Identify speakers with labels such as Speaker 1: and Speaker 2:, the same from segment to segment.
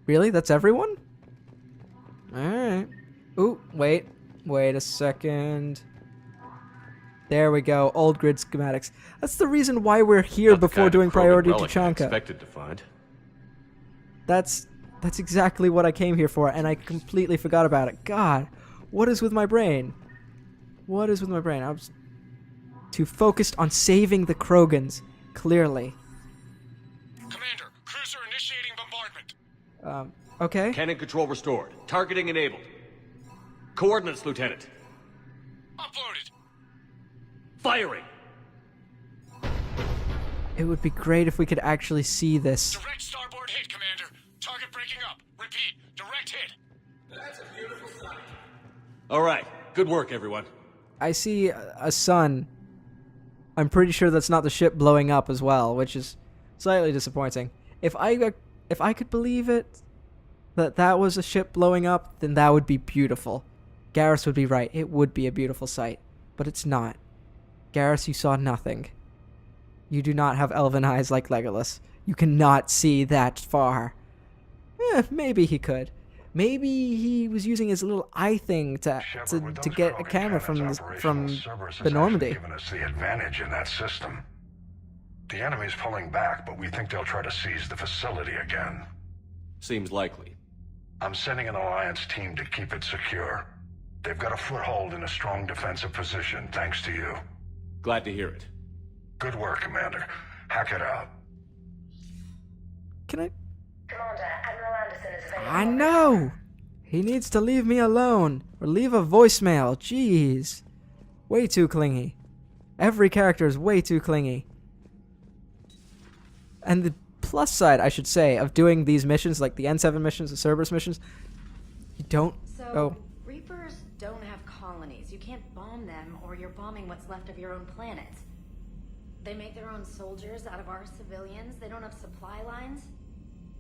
Speaker 1: Really? That's everyone? Alright. Ooh, wait. Wait a second. There we go. Old grid schematics. That's the reason why we're here before doing priority to Chanka.
Speaker 2: Expected to find.
Speaker 1: That's exactly what I came here for, and I completely forgot about it. God, what is with my brain? What is with my brain? I was too focused on saving the Krogans, clearly.
Speaker 3: Commander, cruiser initiating bombardment.
Speaker 1: Okay.
Speaker 2: Cannon control restored. Targeting enabled. Coordinates, Lieutenant.
Speaker 3: Uploaded.
Speaker 2: Firing.
Speaker 1: It would be great if we could actually see this.
Speaker 3: Direct starboard hit, Commander. Target breaking up. Repeat, direct hit. That's a beautiful sight.
Speaker 2: All right. Good work, everyone.
Speaker 1: I see a sun. I'm pretty sure that's not the ship blowing up as well, which is slightly disappointing. If I could believe it, that was a ship blowing up, then that would be beautiful. Garrus would be right. It would be a beautiful sight. But it's not. Garrus, you saw nothing. You do not have elven eyes like Legolas. You cannot see that far. Maybe he could. Maybe he was using his little eye thing to get a camera from the Normandy.
Speaker 4: Giving us the advantage in that system. The enemy's pulling back, but we think they'll try to seize the facility again.
Speaker 2: Seems likely.
Speaker 4: I'm sending an alliance team to keep it secure. They've got a foothold in a strong defensive position, thanks to you.
Speaker 2: Glad to hear it.
Speaker 4: Good work, Commander. Hack it out.
Speaker 1: Can I?
Speaker 5: Commander, Admiral Anderson is available.
Speaker 1: I know! He needs to leave me alone. Or leave a voicemail. Jeez. Way too clingy. Every character is way too clingy. And the plus side, I should say, of doing these missions, like the N7 missions, the Cerberus missions, you don't...
Speaker 5: So, Reapers don't have colonies. You can't bomb them, or you're bombing what's left of your own planet. They make their own soldiers out of our civilians. They don't have supply lines.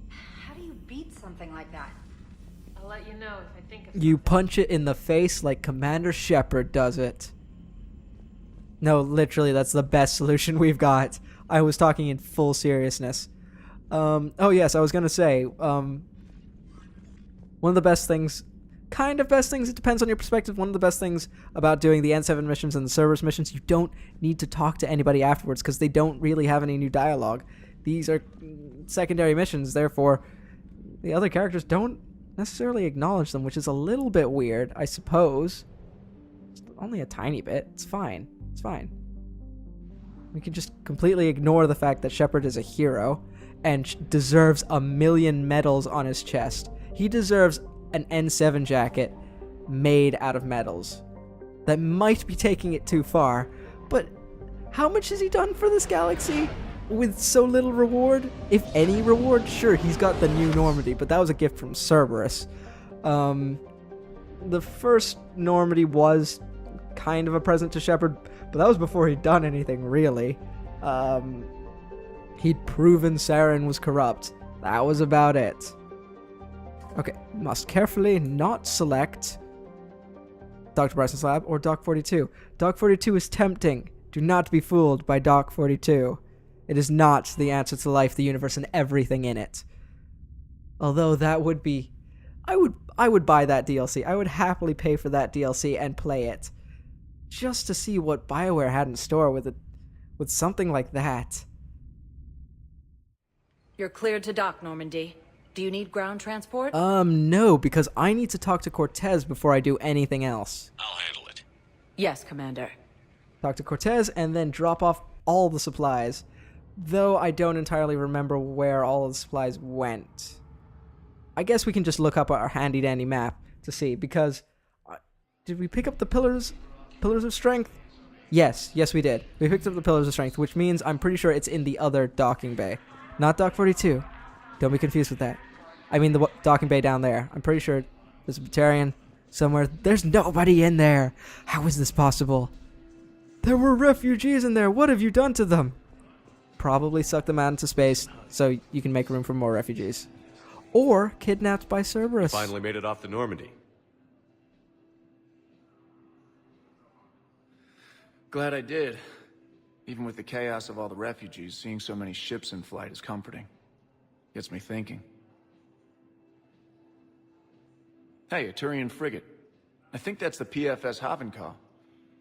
Speaker 5: How do you beat something like that?
Speaker 6: I'll let you know if I think of
Speaker 1: You
Speaker 6: something.
Speaker 1: punch it in the face like Commander Shepard does it. No, literally, that's the best solution we've got. I was talking in full seriousness. Oh yes, I was gonna say, one of the best things, it depends on your perspective, one of the best things about doing the N7 missions and the Cerberus missions, you don't need to talk to anybody afterwards, because they don't really have any new dialogue. These are secondary missions, therefore, the other characters don't necessarily acknowledge them, which is a little bit weird, I suppose. It's only a tiny bit. It's fine. It's fine. We can just completely ignore the fact that Shepard is a hero and deserves 1,000,000 medals on his chest. He deserves an N7 jacket made out of medals. That might be taking it too far, but how much has he done for this galaxy with so little reward? If any reward, sure, he's got the new Normandy, but that was a gift from Cerberus. The first Normandy was kind of a present to Shepard, but that was before he'd done anything, really. He'd proven Saren was corrupt. That was about it. Okay, must carefully not select Dr. Bryson's lab or Doc 42. Doc 42 is tempting. Do not be fooled by Doc 42. It is not the answer to life, the universe, and everything in it. Although that would be... I would buy that DLC. I would happily pay for that DLC and play it. Just to see what BioWare had in store with something like that.
Speaker 5: You're cleared to dock, Normandy. Do you need ground transport?
Speaker 1: No, because I need to talk to Cortez before I do anything else.
Speaker 3: I'll handle it.
Speaker 5: Yes, Commander.
Speaker 1: Talk to Cortez and then drop off all the supplies. Though I don't entirely remember where all of the supplies went. I guess we can just look up our handy-dandy map to see, because... did we pick up the pillars of strength? Yes, we did. We picked up the pillars of strength, which means I'm pretty sure it's in the other docking bay. Not Dock 42. Don't be confused with that. I mean the docking bay down there. I'm pretty sure there's a Batarian somewhere. There's nobody in there. How is this possible? There were refugees in there. What have you done to them? Probably sucked them out into space so you can make room for more refugees. Or kidnapped by Cerberus.
Speaker 2: Finally made it off the Normandy.
Speaker 7: Glad I did. Even with the chaos of all the refugees, seeing so many ships in flight is comforting. Gets me thinking. Hey, a Turian frigate. I think that's the PFS Havenkaw.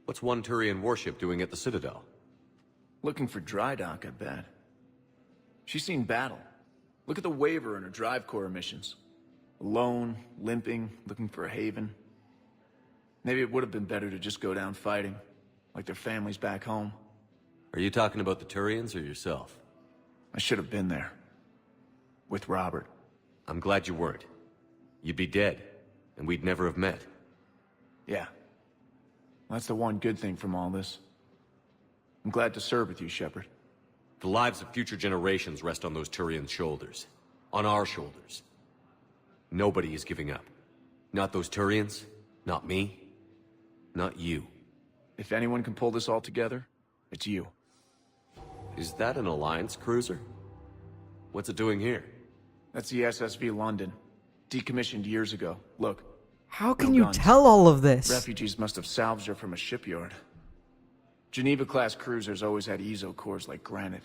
Speaker 2: What's one Turian warship doing at the Citadel?
Speaker 7: Looking for dry dock, I bet. She's seen battle. Look at the waiver in her drive core emissions. Alone, limping, looking for a haven. Maybe it would have been better to just go down fighting, like their families back home.
Speaker 2: Are you talking about the Turians or yourself?
Speaker 7: I should have been there. With Robert.
Speaker 2: I'm glad you weren't. You'd be dead, and we'd never have met.
Speaker 7: Yeah. That's the one good thing from all this. I'm glad to serve with you, Shepard.
Speaker 2: The lives of future generations rest on those Turians' shoulders. On our shoulders. Nobody is giving up. Not those Turians, not me, not you.
Speaker 7: If anyone can pull this all together, it's you.
Speaker 2: Is that an Alliance cruiser? What's it doing here?
Speaker 7: That's the SSV London. Decommissioned years ago. Look.
Speaker 1: How can
Speaker 7: No
Speaker 1: you
Speaker 7: guns.
Speaker 1: tell all of this?
Speaker 7: Refugees must have salvaged her from a shipyard. Geneva-class cruisers always had ezo cores like granite.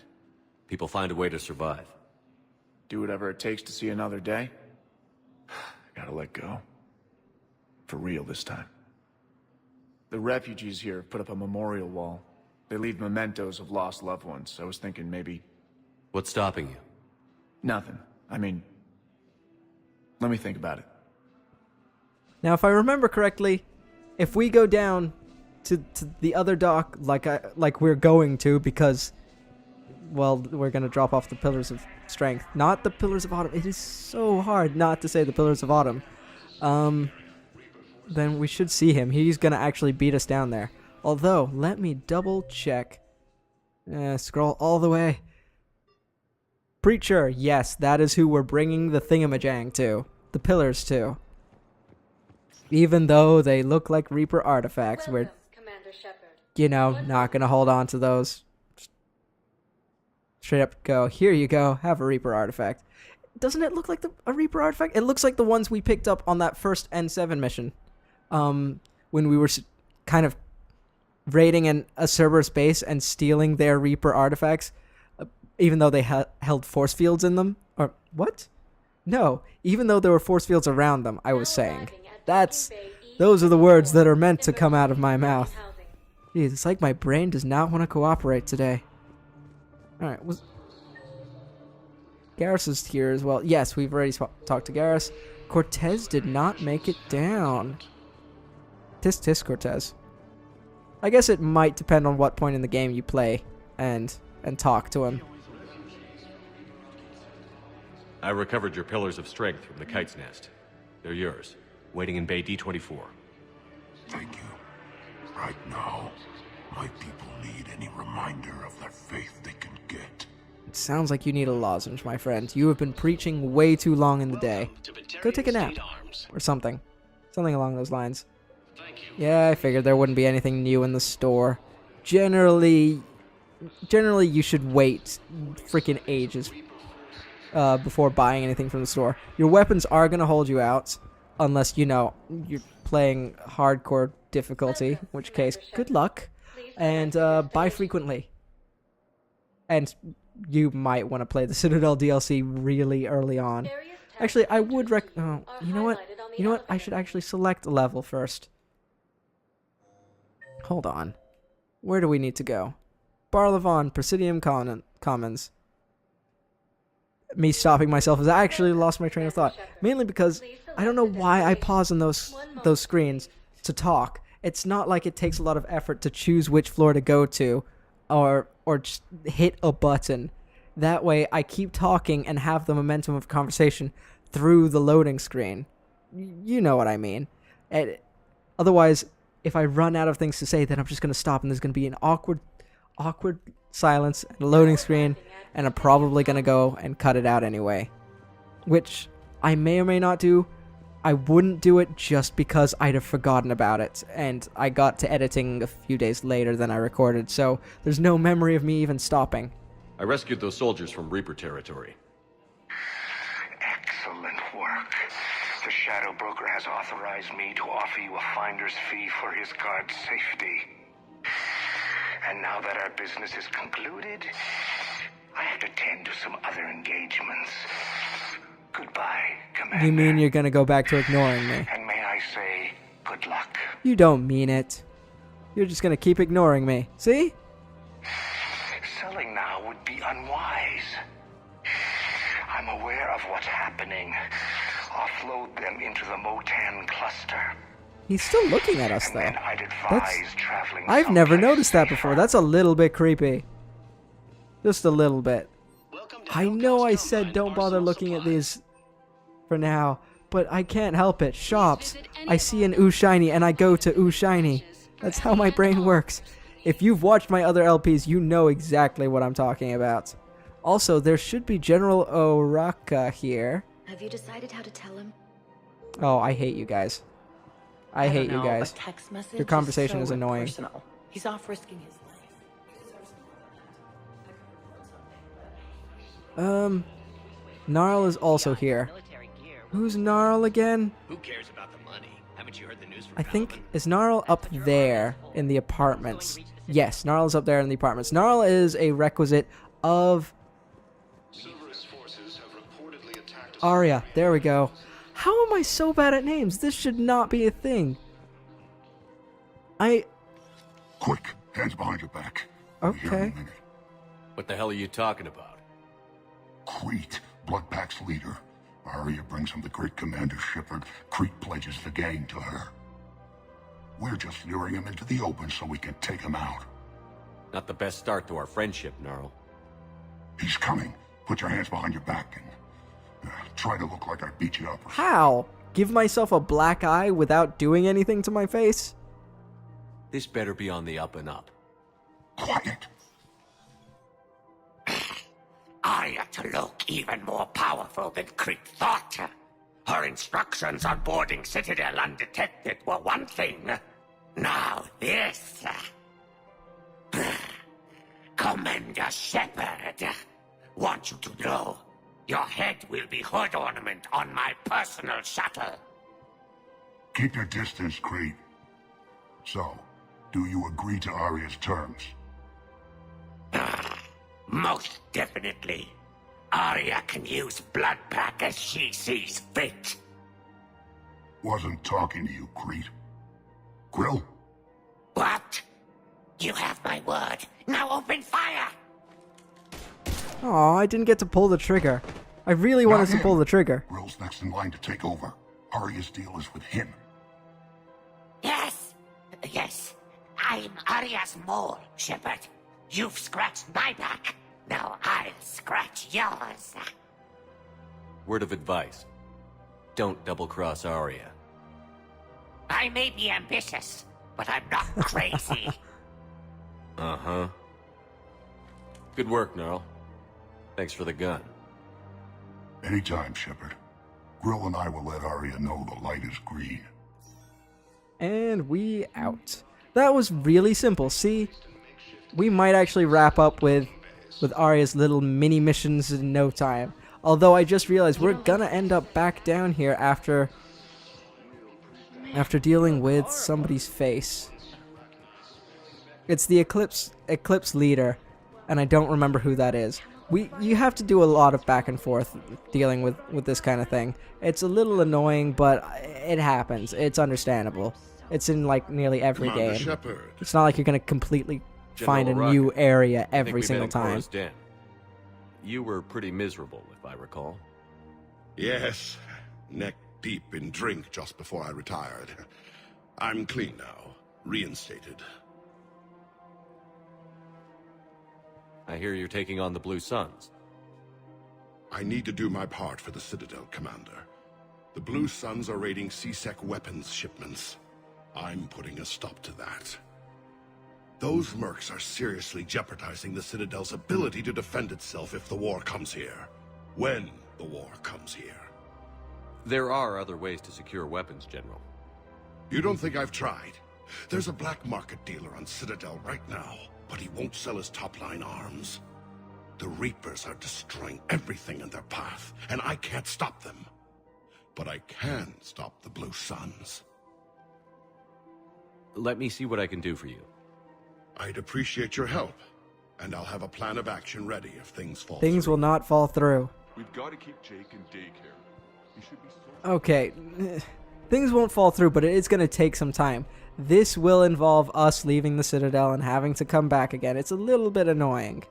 Speaker 2: People find a way to survive.
Speaker 7: Do whatever it takes to see another day. I gotta let go. For real this time. The refugees here have put up a memorial wall. They leave mementos of lost loved ones. I was thinking maybe...
Speaker 2: What's stopping you?
Speaker 7: Nothing. I mean... Let me think about it.
Speaker 1: Now, if I remember correctly, if we go down to the other dock like we're going to, because, well, we're going to drop off the Pillars of Strength. Not the Pillars of Autumn. It is so hard not to say the Pillars of Autumn. Then we should see him. He's going to actually beat us down there. Although, let me double check. Scroll all the way. Preacher, yes, that is who we're bringing the thingamajang to. The Pillars to. Even though they look like Reaper artifacts, we're,
Speaker 5: Commander Shepard.
Speaker 1: you know, not going to hold on to those. Straight up go, here you go, have a Reaper artifact. Doesn't it look like a Reaper artifact? It looks like the ones we picked up on that first N7 mission. When we were kind of raiding a Cerberus base and stealing their Reaper artifacts, even though they held force fields in them. Or, what? No, even though there were force fields around them, I was saying. Those are the words that are meant to come out of my mouth. Jeez, it's like my brain does not want to cooperate today. Alright, Garrus is here as well. Yes, we've already talked to Garrus. Cortez did not make it down. Tis Cortez. I guess it might depend on what point in the game you play and talk to him.
Speaker 2: I recovered your Pillars of Strength from the Kite's Nest. They're yours, waiting in Bay D-24.
Speaker 4: Thank you. Right now, my people need any reminder of their faith they can get.
Speaker 1: It sounds like you need a lozenge, my friend. You have been preaching way too long in the day. Go take a nap. Or something. Something along those lines. Yeah, I figured there wouldn't be anything new in the store. Generally you should wait freaking ages before buying anything from the store. Your weapons are going to hold you out unless, you know, you're playing hardcore difficulty, in which case, good luck. And buy frequently. And you might want to play the Citadel DLC really early on. Actually, I would you know what? You know what? I should actually select a level first. Hold on. Where do we need to go? Barlavon, Presidium Commons. Me stopping myself has actually lost my train of thought. Mainly because I don't know why I pause on those screens to talk. It's not like it takes a lot of effort to choose which floor to go to or just hit a button. That way I keep talking and have the momentum of conversation through the loading screen. You know what I mean. Otherwise, if I run out of things to say, then I'm just going to stop and there's going to be an awkward silence and a loading screen, and I'm probably going to go and cut it out anyway. Which I may or may not do. I wouldn't do it just because I'd have forgotten about it, and I got to editing a few days later than I recorded, so there's no memory of me even stopping.
Speaker 2: I rescued those soldiers from Reaper territory.
Speaker 4: Excellent work. The Shadow Broker has authorized me to offer you a finder's fee for his guard's safety. And now that our business is concluded, I have to tend to some other engagements. Goodbye, Commander.
Speaker 1: You mean you're gonna go back to ignoring me?
Speaker 4: And may
Speaker 1: You don't mean it. You're just gonna keep ignoring me. See?
Speaker 4: Selling now would be unwise. I'm aware of what's happening. Offload them into the Motan cluster.
Speaker 1: He's still looking at us,
Speaker 4: And
Speaker 1: though.
Speaker 4: then I'd advise traveling
Speaker 1: I've never
Speaker 4: someplace
Speaker 1: noticed that before.
Speaker 4: safer.
Speaker 1: That's a little bit creepy. Just a little bit. I know I said don't bother looking at these for now, but I can't help it. Shops. I see an Ooh Shiny and I go to Ooh Shiny. That's how my brain works. If you've watched my other LPs, you know exactly what I'm talking about. Also, there should be General Oraka here.
Speaker 5: Have you decided how to tell him?
Speaker 1: Oh, I hate you guys. I hate you guys.
Speaker 8: A text message
Speaker 1: Your conversation
Speaker 8: so
Speaker 1: is annoying.
Speaker 8: Personal. He's off risking his life.
Speaker 1: Gnarl is also here. Who's Gnarl again?
Speaker 9: Who cares about the money? Haven't you heard the news from
Speaker 1: I think, is Gnarl up there in the apartments? Yes, Gnarl is up there in the apartments. Gnarl is a requisite of Aria. There we go. How am I so bad at names? This should not be a thing.
Speaker 10: Quick, hands behind your back. We'll be here in a
Speaker 1: Okay.
Speaker 10: minute.
Speaker 2: What the hell are you talking about?
Speaker 10: Crete, Bloodpack's leader. Aria brings him the great Commander Shepard. Crete pledges the gang to her. We're just luring him into the open so we can take him out.
Speaker 2: Not the best start to our friendship, Gnarl.
Speaker 10: He's coming. Put your hands behind your back and try to look like I beat you up.
Speaker 1: How? Give myself a black eye without doing anything to my face?
Speaker 2: This better be on the up and up.
Speaker 10: Quiet.
Speaker 9: Aria to look even more powerful than Crete thought. Her instructions on boarding Citadel undetected were one thing. Now this. Commander Shepard, want you to know, your head will be hood ornament on my personal shuttle.
Speaker 10: Keep your distance, Crete. So, do you agree to Aria's terms?
Speaker 9: Most definitely. Aria can use Bloodpack as she sees fit.
Speaker 10: Wasn't talking to you, Crete. Grill?
Speaker 9: What? You have my word. Now open fire!
Speaker 1: Aw, I didn't get to pull the trigger. I really wanted to pull the trigger.
Speaker 10: Grill's next in line to take over. Aria's deal is with him.
Speaker 9: Yes! Yes. I'm Aria's mole, Shepard. You've scratched my back. Now I'll scratch yours.
Speaker 2: Word of advice. Don't double-cross Aria.
Speaker 9: I may be ambitious, but I'm not crazy.
Speaker 2: Uh-huh. Good work, Gnarl. Thanks for the gun.
Speaker 10: Anytime, Shepard. Grill and I will let Aria know the light is green.
Speaker 1: And we out. That was really simple. See? We might actually wrap up with Aria's little mini missions in no time. Although I just realized we're gonna end up back down here after dealing with somebody's face. It's the Eclipse leader, and I don't remember who that is. You have to do a lot of back and forth dealing with this kind of thing. It's a little annoying, but it happens. It's understandable. It's in like nearly every
Speaker 10: Commander
Speaker 1: game.
Speaker 10: Shepard.
Speaker 1: It's not like you're gonna completely find a
Speaker 2: General
Speaker 1: new
Speaker 2: Rocket.
Speaker 1: area
Speaker 2: I think
Speaker 1: every
Speaker 2: we met
Speaker 1: single
Speaker 2: in
Speaker 1: time.
Speaker 2: Cora's Den. You were pretty miserable, if I recall.
Speaker 11: Yes, neck deep in drink just before I retired. I'm clean now, reinstated.
Speaker 2: I hear you're taking on the Blue Suns.
Speaker 11: I need to do my part for the Citadel, Commander. The Blue Suns are raiding C-Sec weapons shipments. I'm putting a stop to that. Those mercs are seriously jeopardizing the Citadel's ability to defend itself if the war comes here. When the war comes here.
Speaker 2: There are other ways to secure weapons, General.
Speaker 11: You don't think I've tried? There's a black market dealer on Citadel right now, but he won't sell his top-line arms. The Reapers are destroying everything in their path, and I can't stop them. But I can stop the Blue Suns.
Speaker 2: Let me see what I can do for you.
Speaker 11: I'd appreciate your help, and I'll have a plan of action ready if things fall
Speaker 1: Things
Speaker 11: through.
Speaker 1: will not fall through.
Speaker 3: We've got to keep Jake in daycare. He should be so...
Speaker 1: Okay. things won't fall through, but it is going to take some time. This will involve us leaving the Citadel and having to come back again. It's a little bit annoying.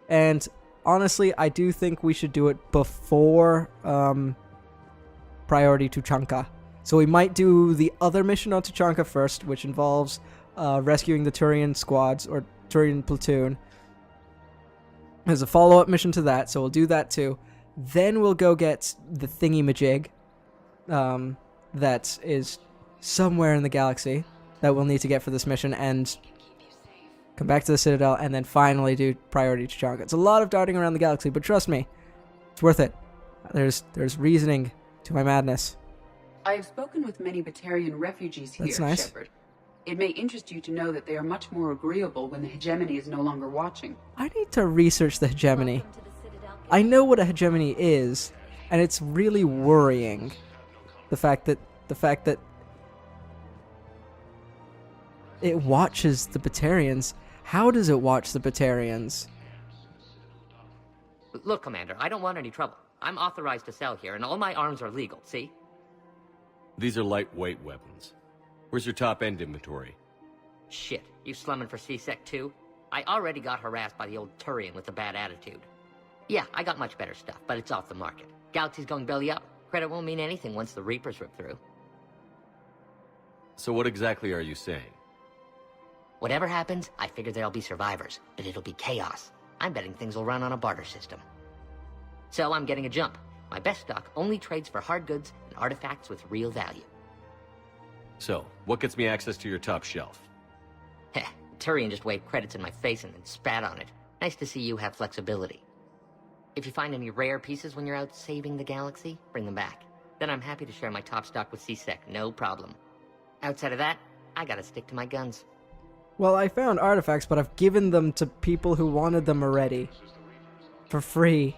Speaker 1: And honestly, I do think we should do it before priority Tuchanka. So we might do the other mission on Tuchanka first, which involves rescuing the Turian squads, or Turian platoon. There's a follow-up mission to that, so we'll do that too. Then we'll go get the thingy-majig that is somewhere in the galaxy that we'll need to get for this mission, and come back to the Citadel, and then finally do priority Tuchanka. It's a lot of darting around the galaxy, but trust me, it's worth it. There's reasoning to my madness.
Speaker 12: I have spoken with many Batarian refugees here,
Speaker 1: That's nice.
Speaker 12: Shepard. It may interest you to know that they are much more agreeable when the hegemony is no longer watching.
Speaker 1: I need to research the hegemony. I know what a hegemony is, and it's really worrying. The fact that it watches the Batarians. How does it watch the Batarians?
Speaker 13: Look, Commander, I don't want any trouble. I'm authorized to sell here, and all my arms are legal, see?
Speaker 2: These are lightweight weapons. Where's your top-end inventory?
Speaker 13: Shit, you slumming for CSEC too? I already got harassed by the old Turian with a bad attitude. Yeah, I got much better stuff, but it's off the market. Galaxy's going belly up. Credit won't mean anything once the Reapers rip through.
Speaker 2: So what exactly are you saying?
Speaker 13: Whatever happens, I figure there'll be survivors, but it'll be chaos. I'm betting things will run on a barter system. So I'm getting a jump. My best stock only trades for hard goods and artifacts with real value.
Speaker 2: So, what gets me access to your top shelf?
Speaker 13: Heh, Turian just waved credits in my face and then spat on it. Nice to see you have flexibility. If you find any rare pieces when you're out saving the galaxy, bring them back. Then I'm happy to share my top stock with CSEC, no problem. Outside of that, I gotta stick to my guns.
Speaker 1: Well, I found artifacts, but I've given them to people who wanted them already. For free.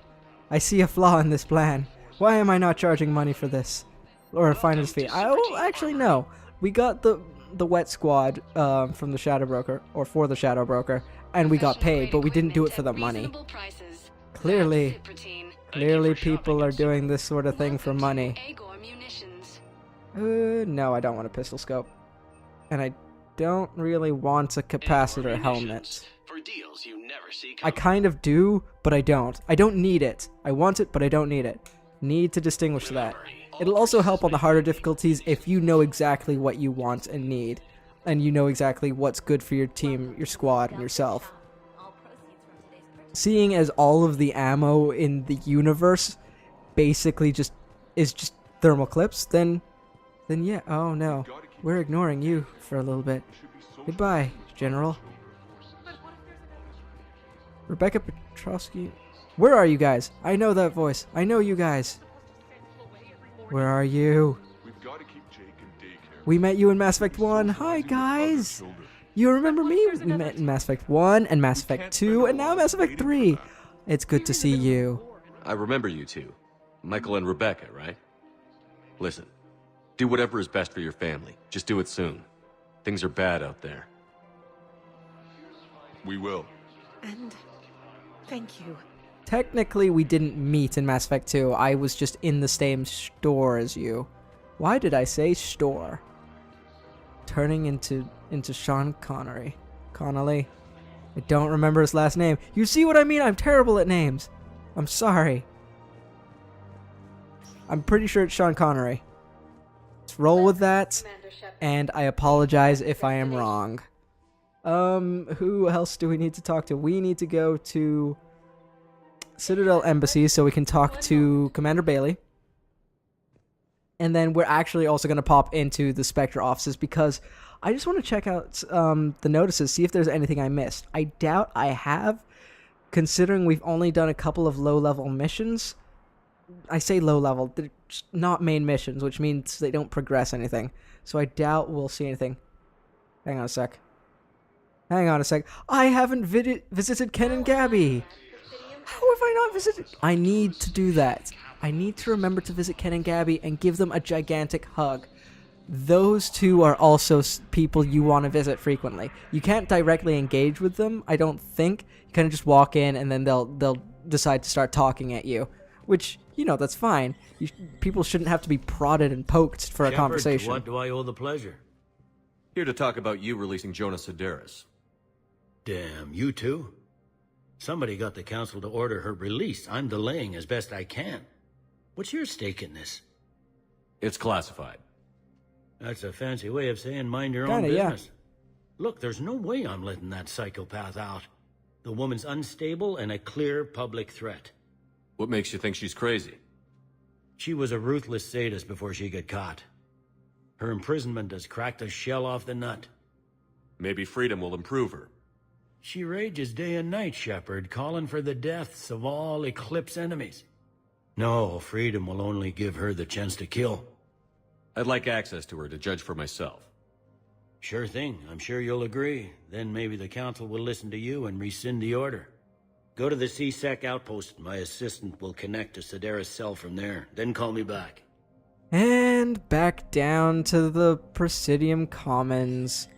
Speaker 1: I see a flaw in this plan. Why am I not charging money for this? Or a finder's fee? Actually, no. We got the wet squad from the Shadow Broker, or for the Shadow Broker, and we got paid, but we didn't do it for the money. Clearly people are doing this sort of thing for money. No, I don't want a pistol scope. And I don't really want a capacitor helmet. I kind of do, but I don't. I don't need it. I want it, but I don't need it. Need to distinguish that. It'll also help on the harder difficulties if you know exactly what you want and need, and you know exactly what's good for your team, your squad, and yourself. Seeing as all of the ammo in the universe basically is just thermal clips, then yeah, oh no. We're ignoring you for a little bit. Goodbye, General. Rebecca Petrovsky. Where are you guys? I know that voice. I know you guys. Where are you? We met you in Mass Effect 1. Hi, guys. You remember me? We met in Mass Effect 1 and Mass Effect 2 and now Mass Effect 3. It's good to see you.
Speaker 2: I remember you two. Michael and Rebecca, right? Listen, do whatever is best for your family. Just do it soon. Things are bad out there.
Speaker 11: We will.
Speaker 8: And thank you.
Speaker 1: Technically, we didn't meet in Mass Effect 2. I was just in the same store as you. Why did I say store? Turning into Sean Connery. Connolly. I don't remember his last name. You see what I mean? I'm terrible at names. I'm sorry. I'm pretty sure it's Sean Connery. Let's roll with that. And I apologize if I am wrong. Who else do we need to talk to? We need to go to Citadel Embassy so we can talk to Commander Bailey. And then we're actually also going to pop into the Spectre offices because I just want to check out the notices, see if there's anything I missed. I doubt I have, considering we've only done a couple of low-level missions. I say low-level, they're just not main missions, which means they don't progress anything. So I doubt we'll see anything. Hang on a sec. I haven't visited Ken and Gabby. How have I not visited? I need to do that. I need to remember to visit Ken and Gabby and give them a gigantic hug. Those two are also people you want to visit frequently. You can't directly engage with them, I don't think. You kind of just walk in and then they'll decide to start talking at you, which You know, that's fine. People shouldn't have to be prodded and poked for a
Speaker 14: Shepard,
Speaker 1: conversation.
Speaker 14: to what do I owe the pleasure?
Speaker 2: Here to talk about you releasing Jonas Sedaris.
Speaker 14: Damn, you too? Somebody got the council to order her release. I'm delaying as best I can. What's your stake in this?
Speaker 2: It's classified.
Speaker 14: That's a fancy way of saying mind your own
Speaker 1: Kinda, yeah.
Speaker 14: business. Look, there's no way I'm letting that psychopath out. The woman's unstable and a clear public threat.
Speaker 2: What makes you think she's crazy?
Speaker 14: She was a ruthless sadist before she got caught. Her imprisonment has cracked the shell off the nut.
Speaker 2: Maybe freedom will improve her.
Speaker 14: She rages day and night, Shepard, calling for the deaths of all Eclipse enemies. No, freedom will only give her the chance to kill.
Speaker 2: I'd like access to her to judge for myself.
Speaker 14: Sure thing. I'm sure you'll agree. Then maybe the council will listen to you and rescind the order. Go to the C-Sec outpost. My assistant will connect to Sedaris' cell from there. Then call me back.
Speaker 1: And back down to the Presidium Commons.